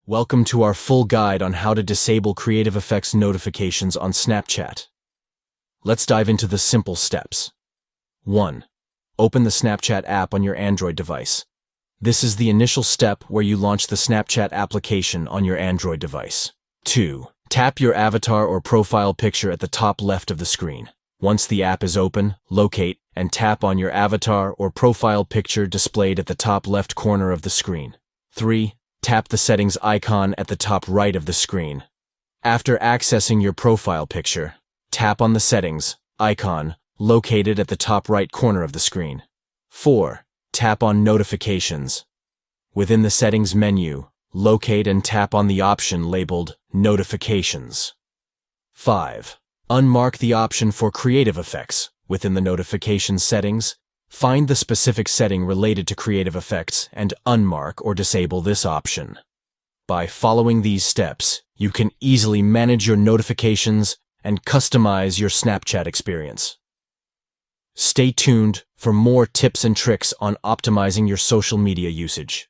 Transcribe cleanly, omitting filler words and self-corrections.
Welcome to our full guide on how to disable creative effects notifications on Snapchat. Let's dive into the simple steps. 1. Open the Snapchat app on your Android device. This is the initial step where you launch the Snapchat application on your Android device. 2. Tap your avatar or profile picture at the top left of the screen. Once the app is open, locate and tap on your avatar or profile picture displayed at the top left corner of the screen. 3. Tap the settings icon at the top right of the screen. After accessing your profile picture, tap on the settings icon located at the top right corner of the screen. 4. Tap on notifications. Within the settings menu, locate and tap on the option labeled notifications. 5. Unmark the option for creative effects. Within the notification settings, find the specific setting related to creative effects and unmark or disable this option. By following these steps, you can easily manage your notifications and customize your Snapchat experience. Stay tuned for more tips and tricks on optimizing your social media usage.